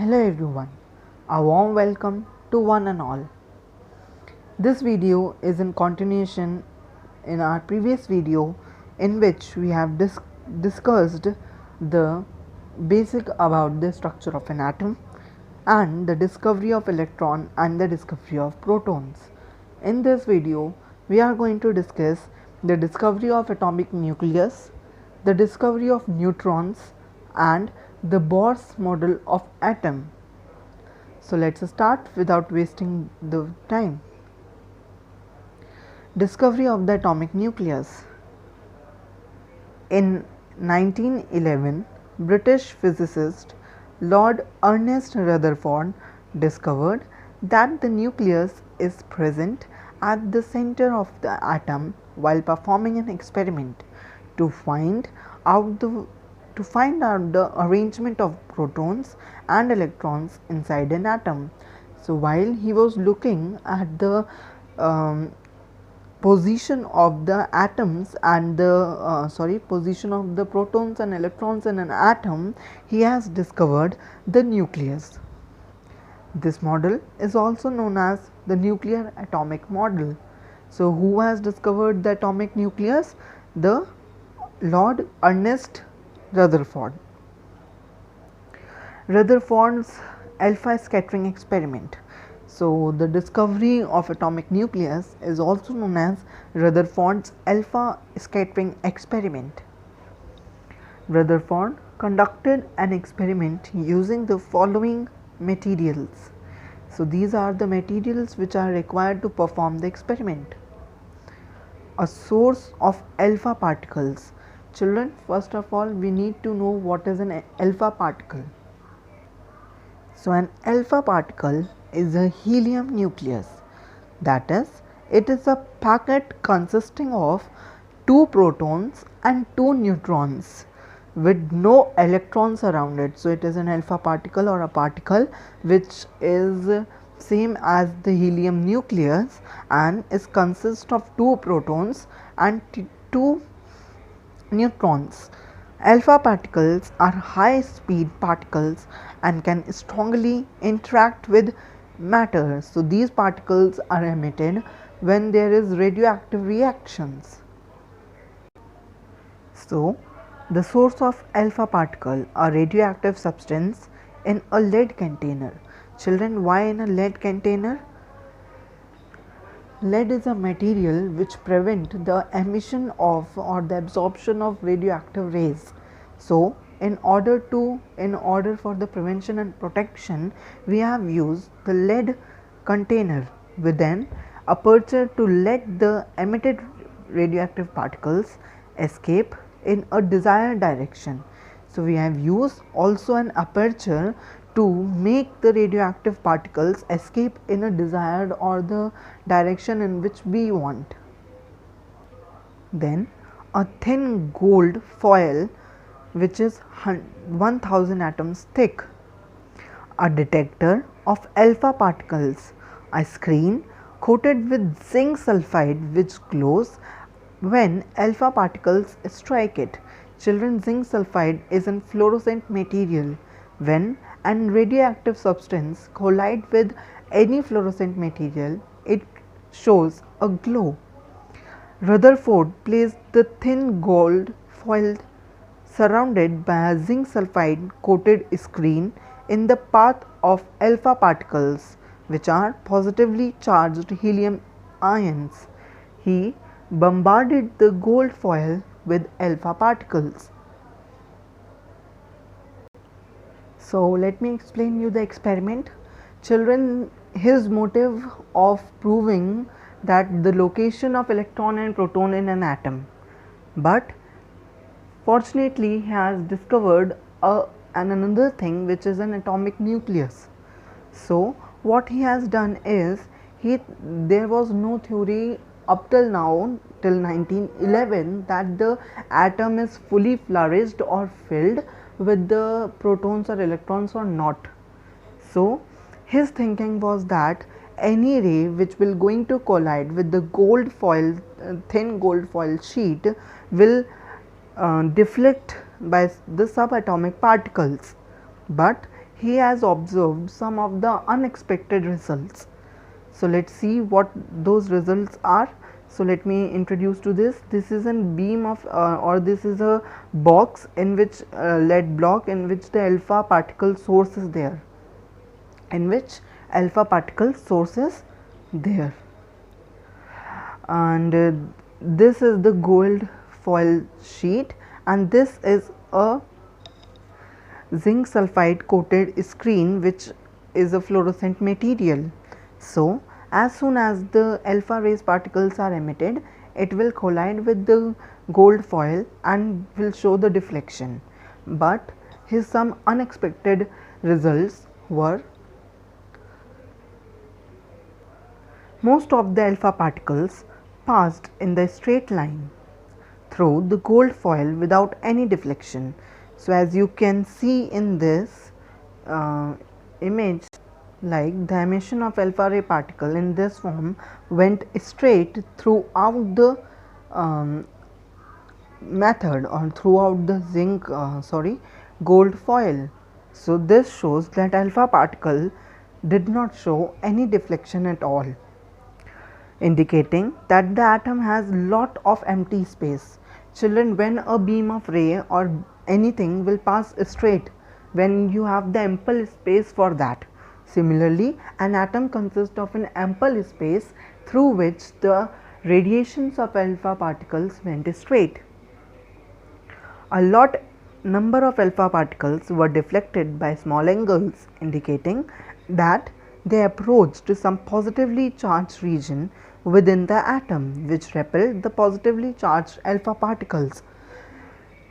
Hello everyone, a warm welcome to one and all. This video is in continuation in our previous video in which we have discussed the basic about the structure of an atom and the discovery of electron and the discovery of protons. In this video, we are going to discuss the discovery of atomic nucleus, the discovery of neutrons and the Bohr's model of atom. So let's start without wasting the time. Discovery of the atomic nucleus. In 1911, British physicist Lord Ernest Rutherford discovered that the nucleus is present at the center of the atom while performing an experiment to find out the arrangement of protons and electrons inside an atom. So while he was looking at the position of the atoms and the position of the protons and electrons in an atom, he has discovered the nucleus. This model is also known as the nuclear atomic model. So who has discovered the atomic nucleus? The Lord Ernest Rutherford. Rutherford's alpha scattering experiment. So the discovery of atomic nucleus is also known as Rutherford's alpha scattering experiment. Rutherford conducted an experiment using the following materials. So these are the materials which are required to perform the experiment. A source of alpha particles. Children, first of all, we need to know what is an alpha particle. So an alpha particle is a helium nucleus, that is, it is a packet consisting of 2 protons and 2 neutrons with no electrons around it. So it is an alpha particle or a particle which is same as the helium nucleus and is consist of 2 protons and 2 neutrons. Alpha particles are high speed particles and can strongly interact with matter. So these particles are emitted when there is radioactive reactions. So the source of alpha particle, a radioactive substance in a lead container. Children, why in a lead container? Lead is a material which prevent the emission of or the absorption of radioactive rays. So in order for the prevention and protection, we have used the lead container with an aperture to let the emitted radioactive particles escape in a desired direction. So we have used also an aperture to make the radioactive particles escape in a desired or the direction in which we want. Then a thin gold foil which is 1000 atoms thick, a detector of alpha particles, a screen coated with zinc sulfide which glows when alpha particles strike it. Children, zinc sulfide is a fluorescent material. When an radioactive substance collide with any fluorescent material, it shows a glow. Rutherford placed the thin gold foil surrounded by a zinc sulfide coated screen in the path of alpha particles, which are positively charged helium ions. He bombarded the gold foil with alpha particles. So let me explain you the experiment. Children, his motive of proving that the location of electron and proton in an atom, but fortunately he has discovered another thing which is an atomic nucleus. So what he has done is, there was no theory up till now, till 1911, that the atom is fully flourished or filled with the protons or electrons or not. So his thinking was that any ray which will going to collide with the gold foil, thin gold foil sheet will deflect by the subatomic particles, but he has observed some of the unexpected results. So let's see what those results are. So let me introduce to this. This is a beam of or this is a box in which lead block in which the alpha particle source is there, in which alpha particle source is there, and this is the gold foil sheet, and this is a zinc sulphide coated screen which is a fluorescent material. So as soon as the alpha rays particles are emitted, it will collide with the gold foil and will show the deflection. But his some unexpected results were, most of the alpha particles passed in the straight line through the gold foil without any deflection. So as you can see in this image, like the emission of alpha ray particle in this form went straight throughout the method or throughout the zinc gold foil. So this shows that alpha particle did not show any deflection at all, indicating that the atom has lot of empty space. Children, when a beam of ray or anything will pass straight, when you have the ample space for that. Similarly, an atom consists of an ample space through which the radiations of alpha particles went straight. A lot number of alpha particles were deflected by small angles, indicating that they approached some positively charged region within the atom, which repelled the positively charged alpha particles.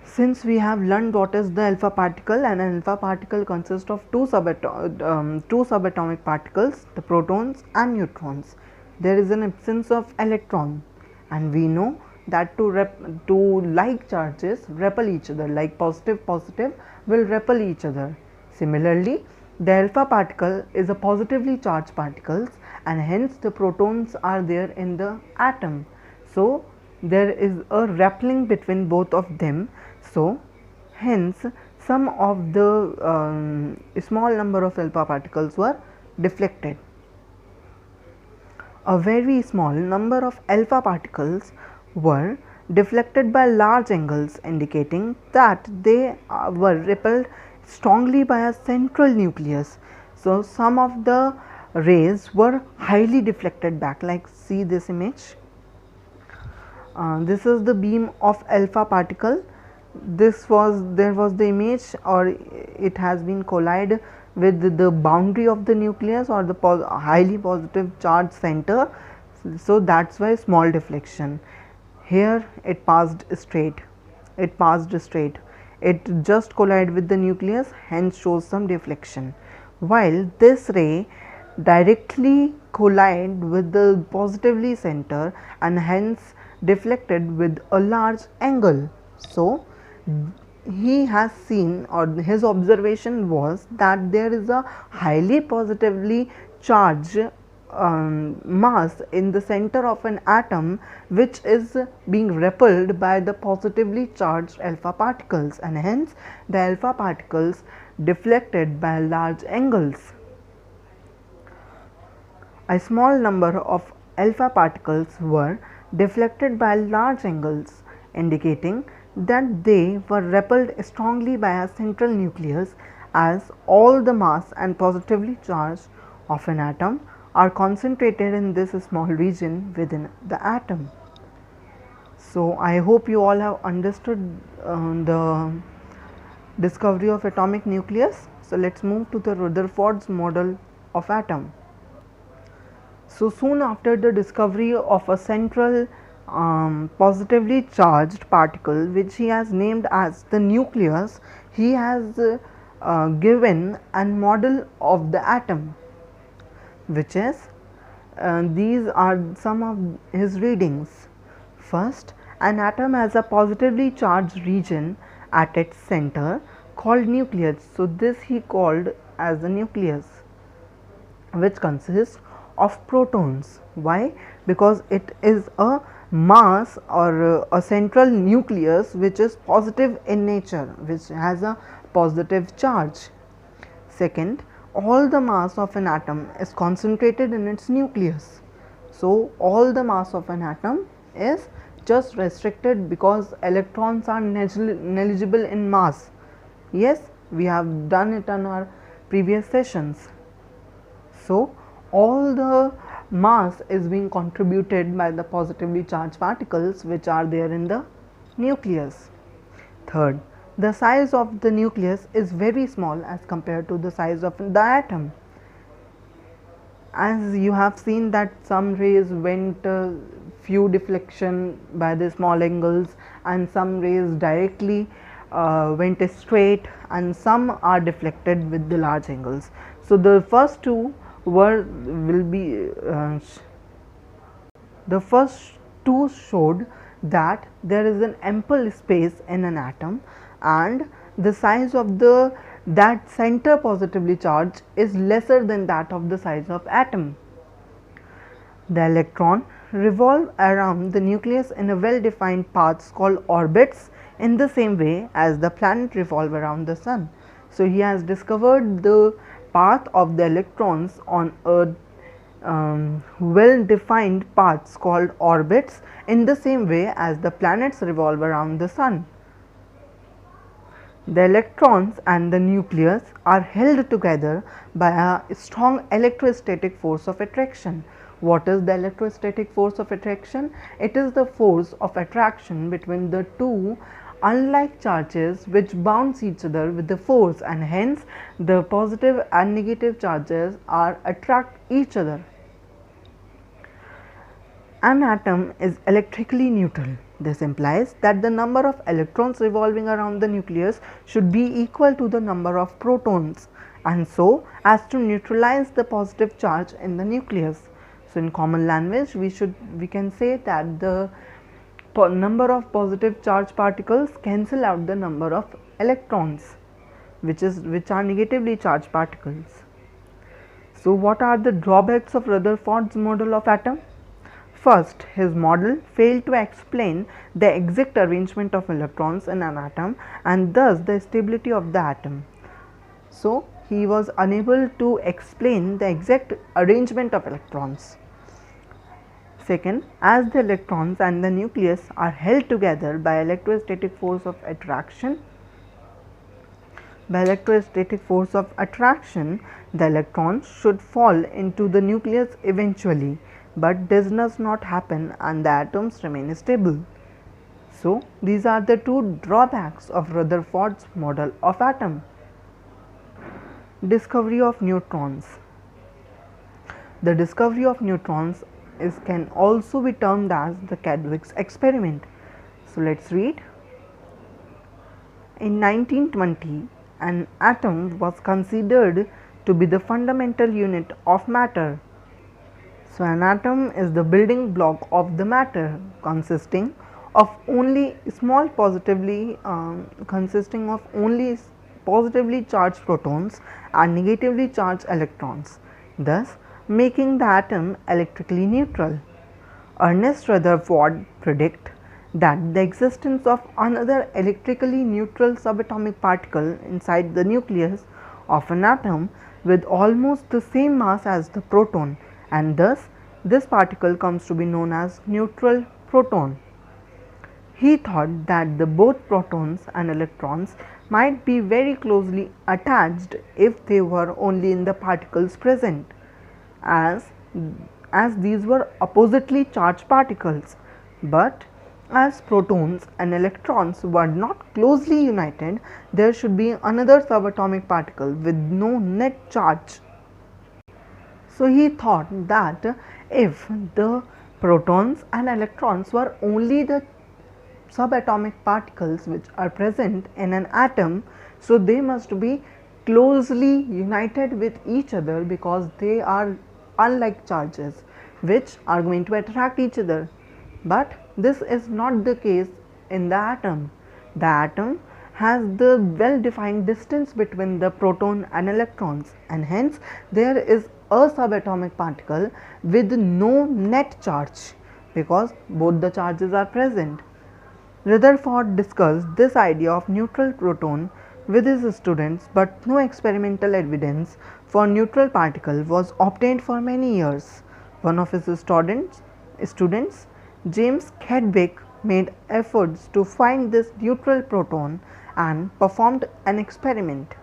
Since we have learned what is the alpha particle, and an alpha particle consists of two subatomic particles, the protons and neutrons. There is an absence of electron, and we know that two like charges repel each other, like positive will repel each other. Similarly, the alpha particle is a positively charged particles, and hence the protons are there in the atom. So there is a repelling between both of them. So hence some of the small number of alpha particles were deflected. A very small number of alpha particles were deflected by large angles, indicating that they were repelled strongly by a central nucleus. So some of the rays were highly deflected back, like see this image. This is the beam of alpha particle. There was the image, or it has been collided with the boundary of the nucleus or the highly positive charge center. So that's why small deflection. Here it passed straight. It just collided with the nucleus, hence shows some deflection. While this ray directly collided with the positively center and hence deflected with a large angle. So he has seen, or his observation was, that there is a highly positively charged mass in the center of an atom, which is being repelled by the positively charged alpha particles, and hence the alpha particles deflected by large angles. A small number of alpha particles were deflected by large angles, indicating that they were repelled strongly by a central nucleus, as all the mass and positively charged of an atom are concentrated in this small region within the atom. So I hope you all have understood the discovery of atomic nucleus. So let's move to the Rutherford's model of atom. So soon after the discovery of a central positively charged particle, which he has named as the nucleus, he has given a model of the atom, which is these are some of his readings. First, an atom has a positively charged region at its center called nucleus. So this he called as the nucleus, which consists of protons. Why? Because it is a mass or a central nucleus which is positive in nature, which has a positive charge. Second, all the mass of an atom is concentrated in its nucleus. So, all the mass of an atom is just restricted because electrons are negligible in mass. Yes, we have done it on our previous sessions. So, all the mass is being contributed by the positively charged particles which are there in the nucleus. Third, the size of the nucleus is very small as compared to the size of the atom. As you have seen that some rays went few deflection by the small angles, and some rays directly went straight, and some are deflected with the large angles. So, the first two showed that there is an ample space in an atom, and the size of that center positively charged is lesser than that of the size of atom. The electron revolve around the nucleus in a well defined paths called orbits, in the same way as the planet revolve around the sun. So, he has discovered the path of the electrons on a well defined paths called orbits, in the same way as the planets revolve around the sun. The electrons and the nucleus are held together by a strong electrostatic force of attraction. What is the electrostatic force of attraction? It is the force of attraction between the two unlike charges which bounce each other with the force, and hence the positive and negative charges are attract each other. An atom is electrically neutral. This implies that the number of electrons revolving around the nucleus should be equal to the number of protons, and so as to neutralize the positive charge in the nucleus. So, in common language we can say that the number of positive charge particles cancel out the number of electrons which are negatively charged particles. So, what are the drawbacks of Rutherford's model of atom? First, his model failed to explain the exact arrangement of electrons in an atom and thus the stability of the atom. So, he was unable to explain the exact arrangement of electrons. Second, as the electrons and the nucleus are held together by electrostatic force of attraction, the electrons should fall into the nucleus eventually, but this does not happen and the atoms remain stable. So, these are the two drawbacks of Rutherford's model of atom. Discovery of neutrons. The discovery of neutrons can also be termed as the Chadwick's experiment. So, let us read. In 1920, an atom was considered to be the fundamental unit of matter. So, an atom is the building block of the matter, consisting of only positively charged protons and negatively charged electrons, thus making the atom electrically neutral. Ernest Rutherford predict that the existence of another electrically neutral subatomic particle inside the nucleus of an atom with almost the same mass as the proton, and thus this particle comes to be known as neutral proton. He thought that the both protons and electrons might be very closely attached if they were only in the particles present, as these were oppositely charged particles, but as protons and electrons were not closely united, there should be another subatomic particle with no net charge. So, he thought that if the protons and electrons were only the subatomic particles which are present in an atom, so they must be closely united with each other because they are unlike charges which are going to attract each other. But this is not the case in the atom. The atom has the well defined distance between the proton and electrons, and hence there is a subatomic particle with no net charge because both the charges are present. Rutherford discussed this idea of neutral proton with his students, but no experimental evidence for neutral particle was obtained for many years. One of his students James Chadwick, made efforts to find this neutral proton and performed an experiment.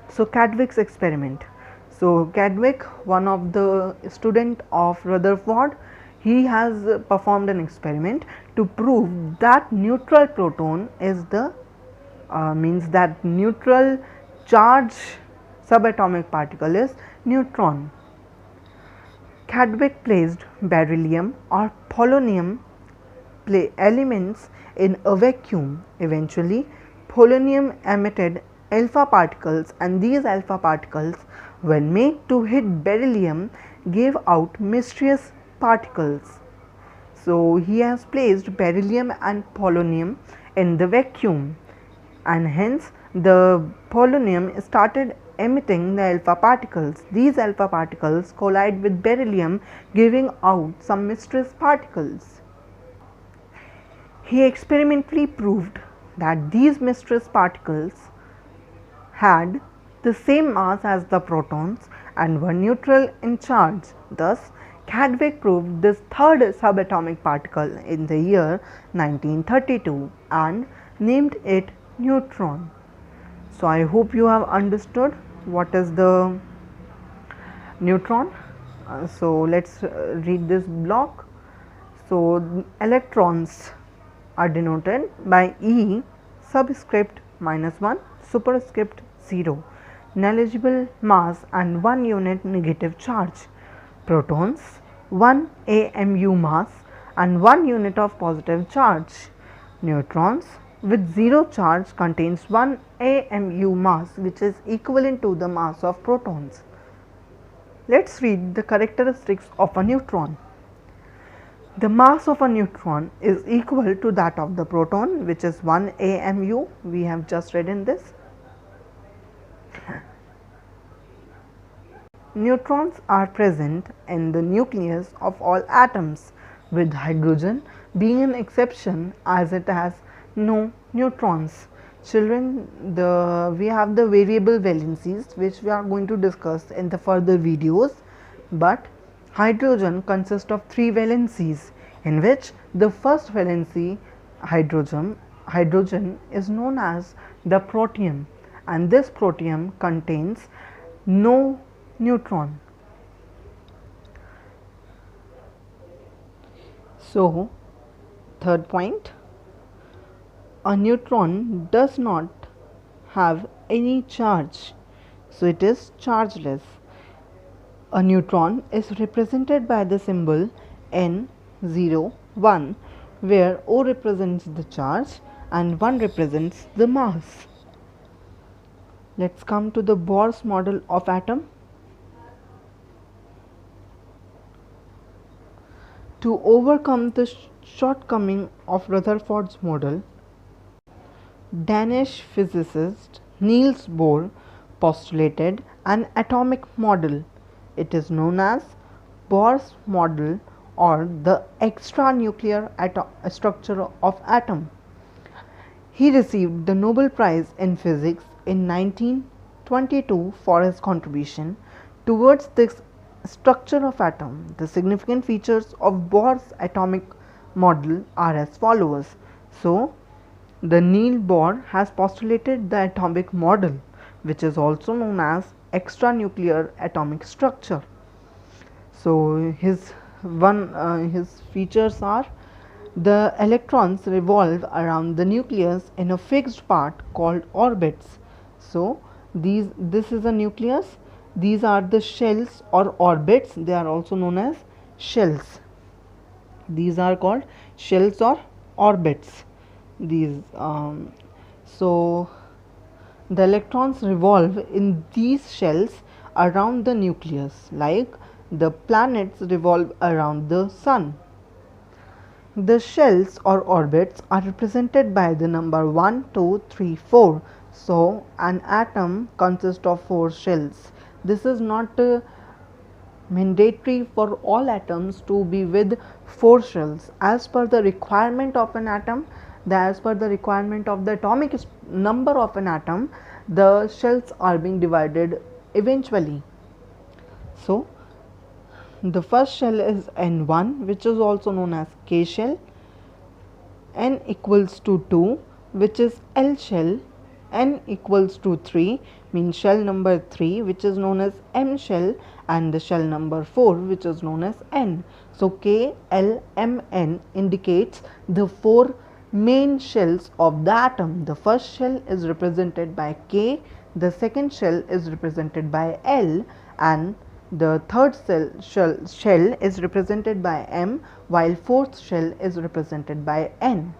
So, Chadwick's experiment. So, Chadwick, one of the student of Rutherford, he has performed an experiment to prove that neutral proton is the means that neutral charge subatomic particle is neutron. Chadwick placed beryllium or polonium elements in a vacuum. Eventually, polonium emitted alpha particles, and these alpha particles, when made to hit beryllium, gave out mysterious particles. So, he has placed beryllium and polonium in the vacuum, and hence the polonium started emitting the alpha particles. These alpha particles collide with beryllium, giving out some mysterious particles. He experimentally proved that these mysterious particles had the same mass as the protons and were neutral in charge. Thus, Chadwick proved this third subatomic particle in the year 1932 and named it neutron. So, I hope you have understood what is the neutron. So, let us read this block. So, electrons are denoted by E subscript -1 superscript 0, negligible mass and 1 unit negative charge. Protons 1 AMU mass and 1 unit of positive charge. Neutrons with 0 charge contains 1 AMU mass, which is equivalent to the mass of protons. Let us read the characteristics of a neutron. The mass of a neutron is equal to that of the proton, which is 1 AMU. We have just read in this. Neutrons are present in the nucleus of all atoms, with hydrogen being an exception as it has no neutrons. Children, we have the variable valencies, which we are going to discuss in the further videos, but hydrogen consists of 3 valencies, in which the first valency hydrogen is known as the protium, and this protium contains no neutron. So, third point, a neutron does not have any charge, so it is chargeless. A neutron is represented by the symbol N0 1, where O represents the charge and 1 represents the mass. Let us come to the Bohr's model of atom. To overcome the shortcoming of Rutherford's model, Danish physicist Niels Bohr postulated an atomic model. It is known as Bohr's model or the extranuclear structure of atom. He received the Nobel Prize in Physics in 1922 for his contribution towards this structure of atom. The significant features of Bohr's atomic model are as follows. So, the Niels Bohr has postulated the atomic model, which is also known as extranuclear atomic structure. So, his features are: the electrons revolve around the nucleus in a fixed part called orbits. So, this is a nucleus. These are the shells or orbits. They are also known as shells. These are called shells or orbits. So the electrons revolve in these shells around the nucleus, like the planets revolve around the sun. The shells or orbits are represented by the number 1, 2, 3, 4. So, an atom consists of 4 shells. This is not mandatory for all atoms to be with 4 shells. As per the requirement of an atom, that as per the requirement of the atomic number of an atom, the shells are being divided eventually. So the first shell is N1, which is also known as K shell. N equals to 2, which is L shell. N equals to 3 means shell number 3, which is known as M shell, and the shell number 4, which is known as N. So K, L, M, N indicates the 4 main shells of the atom. The first shell is represented by K, the second shell is represented by L, and the third shell is represented by M, while fourth shell is represented by N.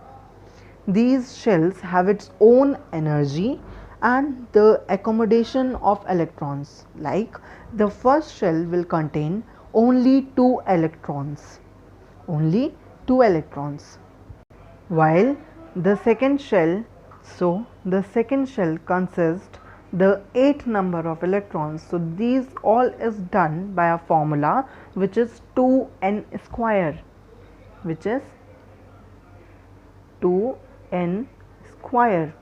These shells have its own energy and the accommodation of electrons. Like the first shell will contain only 2 electrons, while the second shell, the second shell consists the 8 number of electrons. So these all is done by a formula which is 2n square, which is 2n square,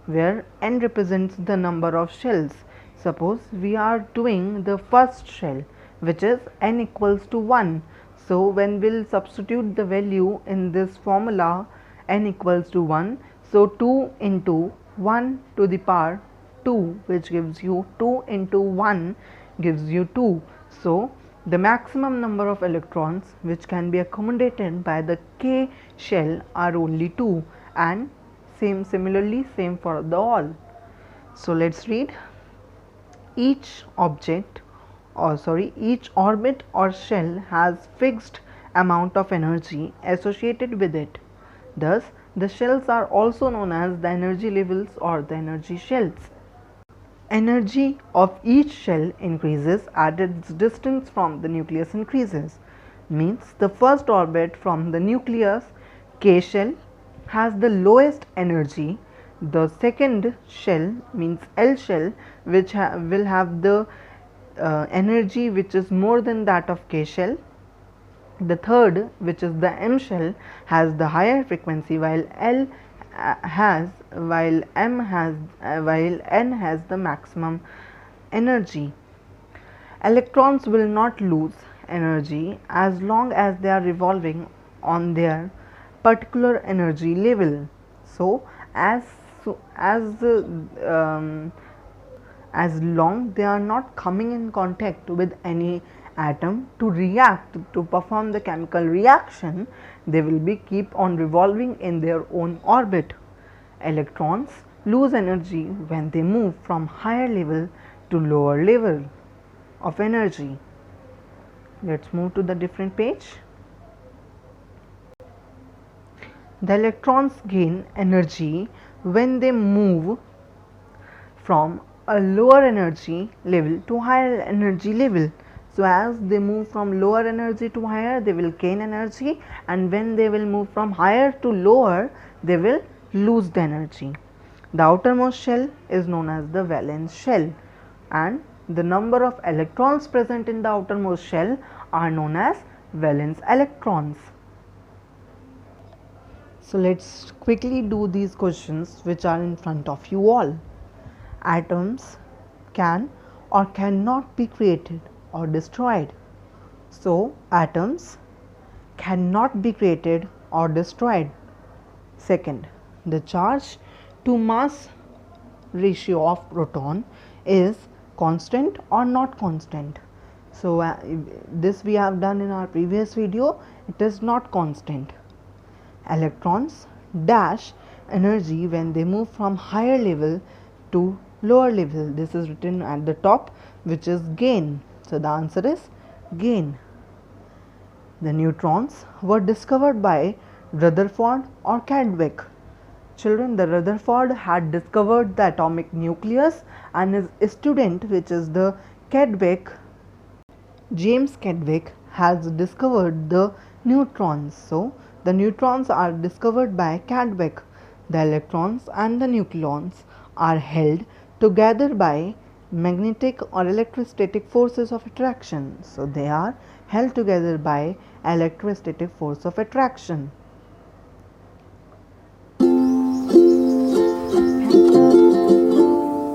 where n represents the number of shells. Suppose we are doing the first shell, which is n equals to 1. So when we'll substitute the value in this formula, n equals to 1, so 2 into 1 to the power 2, which gives you 2 into 1 gives you 2. So the maximum number of electrons which can be accommodated by the K shell are only 2, and similarly for the all. So let's read. Each orbit or shell has fixed amount of energy associated with it. Thus the shells are also known as the energy levels or the energy shells. Energy of each shell increases as its distance from the nucleus increases. Means the first orbit from the nucleus, K shell, has the lowest energy. The second shell means L shell, which will have the energy which is more than that of K shell. The third, which is the M shell, has the higher frequency, while N has the maximum energy. Electrons will not lose energy as long as they are revolving on their particular energy level. So as long they are not coming in contact with any atom to react, to perform the chemical reaction, they will be keep on revolving in their own orbit. Electrons lose energy when they move from higher level to lower level of energy. Let's move to the different page. The electrons gain energy when they move from a lower energy level to higher energy level. So as they move from lower energy to higher, they will gain energy, and when they will move from higher to lower, they will lose the energy. The outermost shell is known as the valence shell, and the number of electrons present in the outermost shell are known as valence electrons. So let's quickly do these questions which are in front of you all. Atoms can or cannot be created or destroyed. So atoms cannot be created or destroyed. Second, the charge to mass ratio of proton is constant or not constant. So this we have done in our previous video. It is not constant. Electrons dash energy when they move from higher level to lower level. This is written at the top, which is gain. So the answer is gain. The neutrons were discovered by Rutherford or Chadwick. Children, the Rutherford had discovered the atomic nucleus, and his student, which is the Chadwick, James Chadwick, has discovered the neutrons. So the neutrons are discovered by Chadwick. The electrons and the nucleons are held together by magnetic or electrostatic forces of attraction. So they are held together by electrostatic force of attraction.